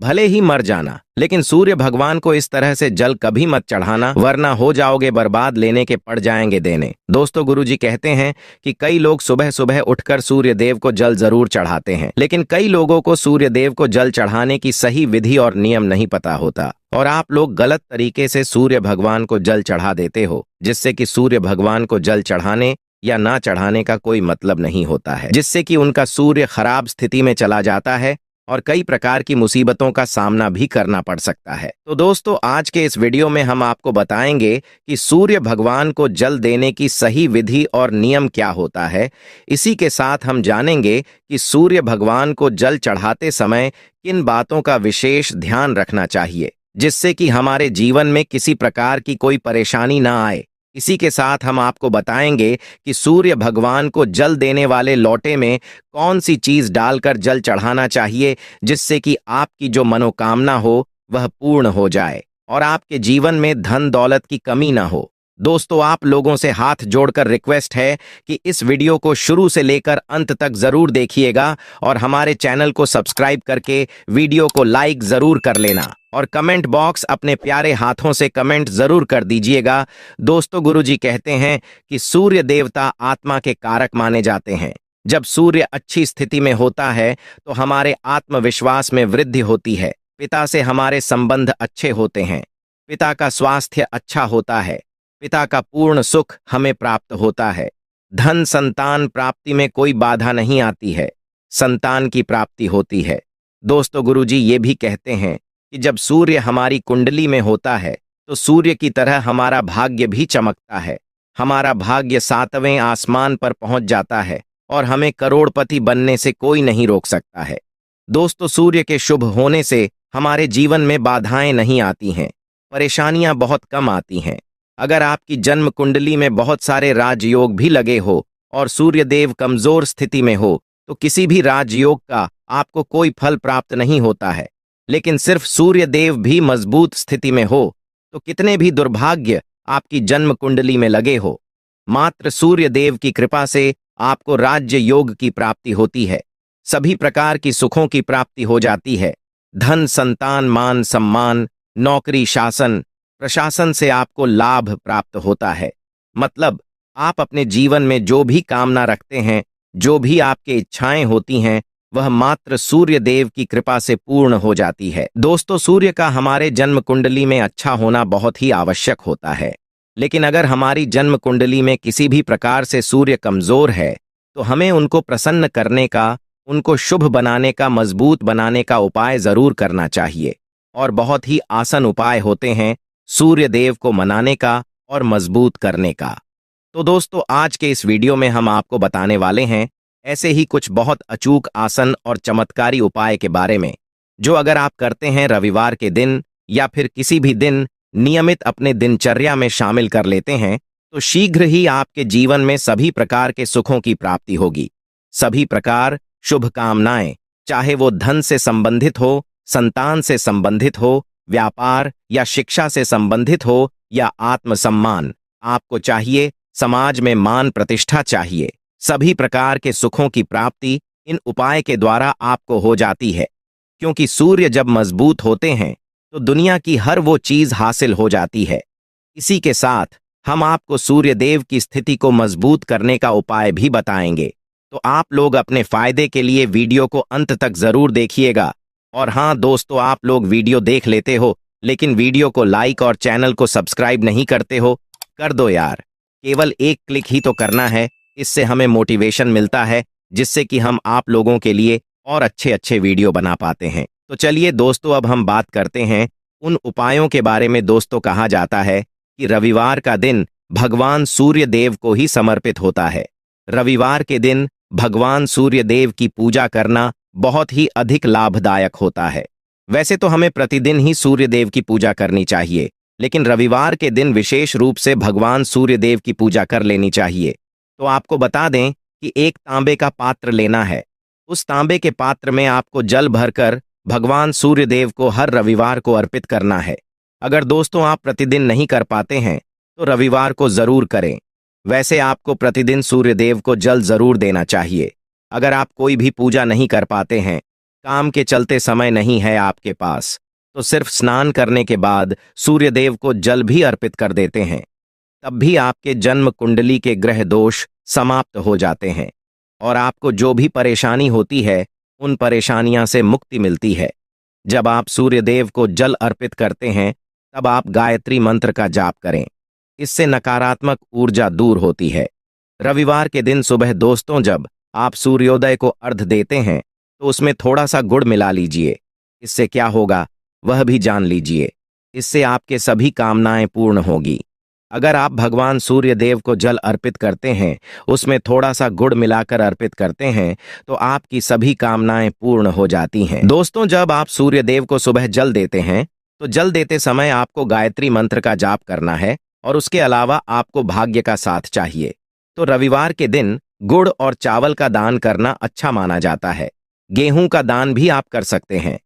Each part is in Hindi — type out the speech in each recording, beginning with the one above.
भले ही मर जाना, लेकिन सूर्य भगवान को इस तरह से जल कभी मत चढ़ाना, वरना हो जाओगे बर्बाद, लेने के पड़ जाएंगे देने। दोस्तों, गुरुजी कहते हैं कि कई लोग सुबह सुबह उठकर सूर्य देव को जल जरूर चढ़ाते हैं, लेकिन कई लोगों को सूर्य देव को जल चढ़ाने की सही विधि और नियम नहीं पता होता, और आप लोग गलत तरीके से सूर्य भगवान को जल चढ़ा देते हो, जिससे कि सूर्य भगवान को जल चढ़ाने या ना चढ़ाने का कोई मतलब नहीं होता है, जिससे कि उनका सूर्य खराब स्थिति में चला जाता है और कई प्रकार की मुसीबतों का सामना भी करना पड़ सकता है। तो दोस्तों, आज के इस वीडियो में हम आपको बताएंगे कि सूर्य भगवान को जल देने की सही विधि और नियम क्या होता है। इसी के साथ हम जानेंगे कि सूर्य भगवान को जल चढ़ाते समय किन बातों का विशेष ध्यान रखना चाहिए, जिससे कि हमारे जीवन में किसी प्रकार की कोई परेशानी ना आए। इसी के साथ हम आपको बताएंगे कि सूर्य भगवान को जल देने वाले लोटे में कौन सी चीज डालकर जल चढ़ाना चाहिए, जिससे कि आपकी जो मनोकामना हो वह पूर्ण हो जाए और आपके जीवन में धन दौलत की कमी ना हो। दोस्तों, आप लोगों से हाथ जोड़कर रिक्वेस्ट है कि इस वीडियो को शुरू से लेकर अंत तक जरूर देखिएगा और हमारे चैनल को सब्सक्राइब करके वीडियो को लाइक जरूर कर लेना और कमेंट बॉक्स अपने प्यारे हाथों से कमेंट जरूर कर दीजिएगा। दोस्तों, गुरुजी कहते हैं कि सूर्य देवता आत्मा के कारक माने जाते हैं। जब सूर्य अच्छी स्थिति में होता है तो हमारे आत्मविश्वास में वृद्धि होती है, पिता से हमारे संबंध अच्छे होते हैं, पिता का स्वास्थ्य अच्छा होता है, पिता का पूर्ण सुख हमें प्राप्त होता है, धन संतान प्राप्ति में कोई बाधा नहीं आती है, संतान की प्राप्ति होती है। दोस्तों, गुरुजी ये भी कहते हैं कि जब सूर्य हमारी कुंडली में होता है तो सूर्य की तरह हमारा भाग्य भी चमकता है, हमारा भाग्य 7वें आसमान पर पहुंच जाता है और हमें करोड़पति बनने से कोई नहीं रोक सकता है। दोस्तों, सूर्य के शुभ होने से हमारे जीवन में बाधाएं नहीं आती हैं, परेशानियां बहुत कम आती हैं। अगर आपकी जन्म कुंडली में बहुत सारे राजयोग भी लगे हो और सूर्य देव कमजोर स्थिति में हो तो किसी भी राजयोग का आपको कोई फल प्राप्त नहीं होता है, लेकिन सिर्फ सूर्य देव भी मजबूत स्थिति में हो तो कितने भी दुर्भाग्य आपकी जन्म कुंडली में लगे हो, मात्र सूर्य देव की कृपा से आपको राज्य योग की प्राप्ति होती है, सभी प्रकार की सुखों की प्राप्ति हो जाती है। धन संतान मान सम्मान नौकरी शासन प्रशासन से आपको लाभ प्राप्त होता है। मतलब आप अपने जीवन में जो भी कामना रखते हैं, जो भी आपके इच्छाएं होती हैं, वह मात्र सूर्य देव की कृपा से पूर्ण हो जाती है। दोस्तों, सूर्य का हमारे जन्म कुंडली में अच्छा होना बहुत ही आवश्यक होता है, लेकिन अगर हमारी जन्म कुंडली में किसी भी प्रकार से सूर्य कमजोर है तो हमें उनको प्रसन्न करने का, उनको शुभ बनाने का, मजबूत बनाने का उपाय जरूर करना चाहिए। और बहुत ही आसान उपाय होते हैं सूर्य देव को मनाने का और मजबूत करने का। तो दोस्तों, आज के इस वीडियो में हम आपको बताने वाले हैं ऐसे ही कुछ बहुत अचूक आसन और चमत्कारी उपाय के बारे में, जो अगर आप करते हैं रविवार के दिन या फिर किसी भी दिन नियमित अपने दिनचर्या में शामिल कर लेते हैं तो शीघ्र ही आपके जीवन में सभी प्रकार के सुखों की प्राप्ति होगी। सभी प्रकार शुभकामनाएं, चाहे वो धन से संबंधित हो, संतान से संबंधित हो, व्यापार या शिक्षा से संबंधित हो या आत्मसम्मान आपको चाहिए, समाज में मान प्रतिष्ठा चाहिए, सभी प्रकार के सुखों की प्राप्ति इन उपाय के द्वारा आपको हो जाती है। क्योंकि सूर्य जब मजबूत होते हैं तो दुनिया की हर वो चीज हासिल हो जाती है। इसी के साथ हम आपको सूर्य देव की स्थिति को मजबूत करने का उपाय भी बताएंगे, तो आप लोग अपने फायदे के लिए वीडियो को अंत तक जरूर देखिएगा। और हाँ दोस्तों, आप लोग वीडियो देख लेते हो लेकिन वीडियो को लाइक और चैनल को सब्सक्राइब नहीं करते हो, कर दो यार, केवल एक क्लिक ही तो करना है, इससे हमें मोटिवेशन मिलता है, जिससे कि हम आप लोगों के लिए और अच्छे अच्छे वीडियो बना पाते हैं। तो चलिए दोस्तों, अब हम बात करते हैं उन उपायों के बारे में। दोस्तों, कहा जाता है कि रविवार का दिन भगवान सूर्य देव को ही समर्पित होता है। रविवार के दिन भगवान सूर्य देव की पूजा करना बहुत ही अधिक लाभदायक होता है। वैसे तो हमें प्रतिदिन ही सूर्य देव की पूजा करनी चाहिए, लेकिन रविवार के दिन विशेष रूप से भगवान सूर्य देव की पूजा कर लेनी चाहिए। तो आपको बता दें कि एक तांबे का पात्र लेना है। उस तांबे के पात्र में आपको जल भरकर भगवान सूर्य देव को हर रविवार को अर्पित करना है। अगर दोस्तों आप प्रतिदिन नहीं कर पाते हैं तो रविवार को जरूर करें। वैसे आपको प्रतिदिन सूर्य देव को जल जरूर देना चाहिए। अगर आप कोई भी पूजा नहीं कर पाते हैं काम के चलते समय नहीं है आपके पास, तो सिर्फ स्नान करने के बाद सूर्यदेव को जल भी अर्पित कर देते हैं। तब भी आपके जन्म कुंडली के ग्रह दोष समाप्त हो जाते हैं और आपको जो भी परेशानी होती है उन परेशानियां से मुक्ति मिलती है। जब आप सूर्यदेव को जल अर्पित करते हैं तब आप गायत्री मंत्र का जाप करें, इससे नकारात्मक ऊर्जा दूर होती है। रविवार के दिन सुबह दोस्तों जब आप सूर्योदय को अर्घ देते हैं तो उसमें थोड़ा सा गुड़ मिला लीजिए। इससे क्या होगा वह भी जान लीजिए। इससे आपके सभी कामनाएं पूर्ण होगी। अगर आप भगवान सूर्यदेव को जल अर्पित करते हैं, उसमें थोड़ा सा गुड़ मिलाकर अर्पित करते हैं, तो आपकी सभी कामनाएं पूर्ण हो जाती हैं। दोस्तों, जब आप सूर्यदेव को सुबह जल देते हैं तो जल देते समय आपको गायत्री मंत्र का जाप करना है और उसके अलावा आपको भाग्य का साथ चाहिए। तो रविवार के दिन गुड़ और चावल का दान करना अच्छा माना जाता है। गेहूं का दान भी आप कर सकते हैं।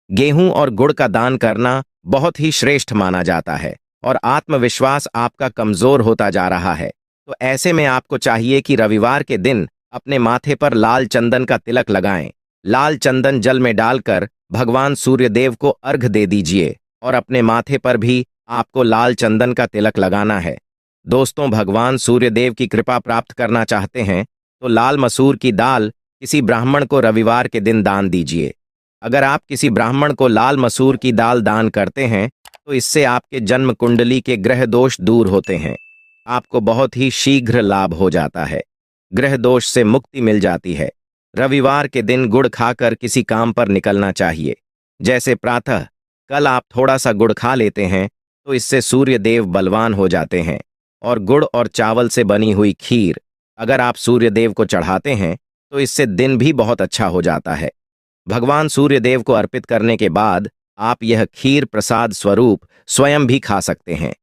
गेहूं और गुड़ का दान करना बहुत ही श्रेष्ठ माना जाता है और आत्मविश्वास आपका कमजोर होता जा रहा है। तो ऐसे में आपको चाहिए कि रविवार के दिन अपने माथे पर लाल चंदन का तिलक लगाएं। लाल चंदन जल में डालकर भगवान सूर्यदेव को अर्घ दे दीजिए और अपने माथे पर भी आपको लाल चंदन का तिलक लगाना है। दोस्तों, भगवान सूर्यदेव की कृपा प्राप्त करना चाहते हैं तो लाल मसूर की दाल किसी ब्राह्मण को रविवार के दिन दान दीजिए। अगर आप किसी ब्राह्मण को लाल मसूर की दाल दान करते हैं तो इससे आपके जन्म कुंडली के ग्रह दोष दूर होते हैं। आपको बहुत ही शीघ्र लाभ हो जाता है। ग्रह दोष से मुक्ति मिल जाती है। रविवार के दिन गुड़ खाकर किसी काम पर निकलना चाहिए। जैसे प्रातः कल आप थोड़ा सा गुड़ खा लेते हैं तो इससे सूर्यदेव बलवान हो जाते हैं। और गुड़ और चावल से बनी हुई खीर अगर आप सूर्यदेव को चढ़ाते हैं तो इससे दिन भी बहुत अच्छा हो जाता है। भगवान सूर्यदेव को अर्पित करने के बाद आप यह खीर प्रसाद स्वरूप स्वयं भी खा सकते हैं।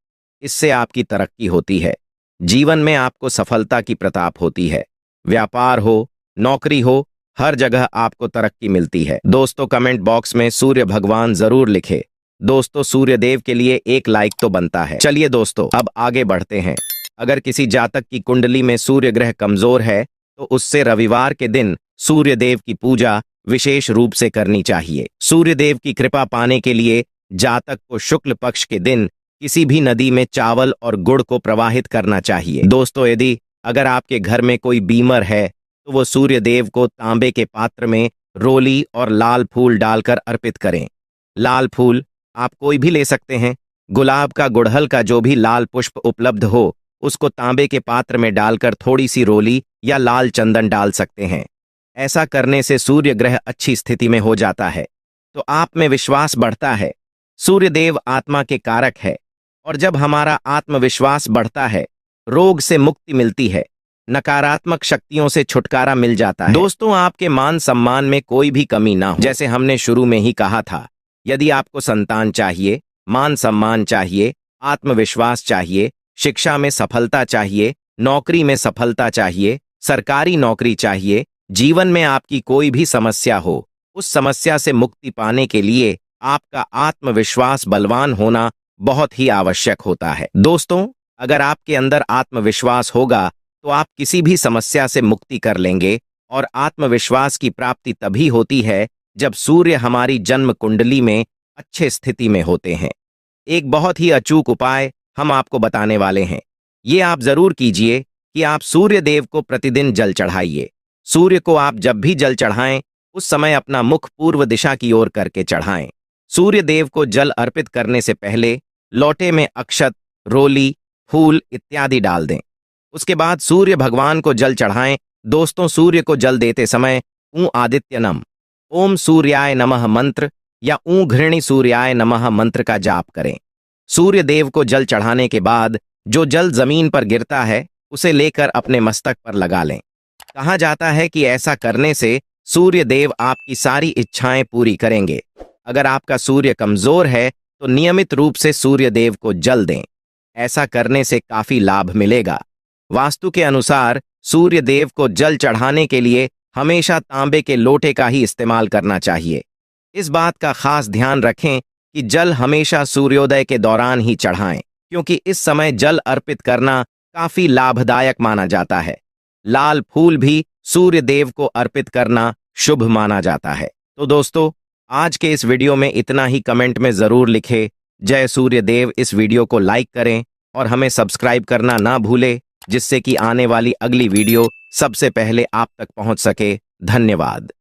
इससे आपकी तरक्की होती है। जीवन में आपको सफलता की प्रताप होती है। व्यापार हो, नौकरी हो, हर जगह आपको तरक्की मिलती है। दोस्तों, कमेंट बॉक्स में सूर्य भगवान जरूर लिखे। दोस्तों, सूर्यदेव के लिए एक लाइक तो बनता है। चलिए दोस्तों, अब आगे बढ़ते हैं। अगर किसी जातक की कुंडली में सूर्य ग्रह कमजोर है तो उससे रविवार के दिन सूर्यदेव की पूजा विशेष रूप से करनी चाहिए। सूर्यदेव की कृपा पाने के लिए जातक को शुक्ल पक्ष के दिन किसी भी नदी में चावल और गुड़ को प्रवाहित करना चाहिए। दोस्तों, यदि अगर आपके घर में कोई बीमर है तो वो सूर्यदेव को तांबे के पात्र में रोली और लाल फूल डालकर अर्पित करें। लाल फूल आप कोई भी ले सकते हैं। गुलाब का, गुड़हल का, जो भी लाल पुष्प उपलब्ध हो उसको तांबे के पात्र में डालकर थोड़ी सी रोली या लाल चंदन डाल सकते हैं। ऐसा करने से सूर्य ग्रह अच्छी स्थिति में हो जाता है तो आप में विश्वास बढ़ता है। सूर्यदेव आत्मा के कारक है और जब हमारा आत्मविश्वास बढ़ता है रोग से मुक्ति मिलती है, नकारात्मक शक्तियों से छुटकारा मिल जाता है। दोस्तों, आपके मान सम्मान में कोई भी कमी ना हो। जैसे हमने शुरू में ही कहा था, यदि आपको संतान चाहिए, मान सम्मान चाहिए, आत्मविश्वास चाहिए, शिक्षा में सफलता चाहिए, नौकरी में सफलता चाहिए, सरकारी नौकरी चाहिए, जीवन में आपकी कोई भी समस्या हो, उस समस्या से मुक्ति पाने के लिए आपका आत्मविश्वास बलवान होना बहुत ही आवश्यक होता है। दोस्तों, अगर आपके अंदर आत्मविश्वास होगा तो आप किसी भी समस्या से मुक्ति कर लेंगे और आत्मविश्वास की प्राप्ति तभी होती है जब सूर्य हमारी जन्म कुंडली में अच्छे स्थिति में होते हैं। एक बहुत ही अचूक उपाय हम आपको बताने वाले हैं। ये आप जरूर कीजिए कि आप सूर्य देव को प्रतिदिन जल चढ़ाइए। सूर्य को आप जब भी जल चढ़ाएं उस समय अपना मुख पूर्व दिशा की ओर करके चढ़ाएं। सूर्य देव को जल अर्पित करने से पहले लोटे में अक्षत, रोली, फूल इत्यादि डाल दें। उसके बाद सूर्य भगवान को जल चढ़ाएं। दोस्तों, सूर्य को जल देते समय ऊ आदित्य नम, ओम सूर्याय नमः मंत्र या ऊ घृणी सूर्याय नमः मंत्र का जाप करें। सूर्य देव को जल चढ़ाने के बाद जो जल जमीन पर गिरता है उसे लेकर अपने मस्तक पर लगा लें। कहा जाता है कि ऐसा करने से सूर्य देव आपकी सारी इच्छाएं पूरी करेंगे। अगर आपका सूर्य कमजोर है तो नियमित रूप से सूर्य देव को जल दें। ऐसा करने से काफी लाभ मिलेगा। वास्तु के अनुसार सूर्य देव को जल चढ़ाने के लिए हमेशा तांबे के लोटे का ही इस्तेमाल करना चाहिए। इस बात का खास ध्यान रखें कि जल हमेशा सूर्योदय के दौरान ही चढ़ाएं, क्योंकि इस समय जल अर्पित करना काफी लाभदायक माना जाता है। लाल फूल भी सूर्य देव को अर्पित करना शुभ माना जाता है। तो दोस्तों, आज के इस वीडियो में इतना ही। कमेंट में जरूर लिखे जय सूर्य देव। इस वीडियो को लाइक करें और हमें सब्सक्राइब करना ना भूले, जिससे कि आने वाली अगली वीडियो सबसे पहले आप तक पहुंच सके। धन्यवाद।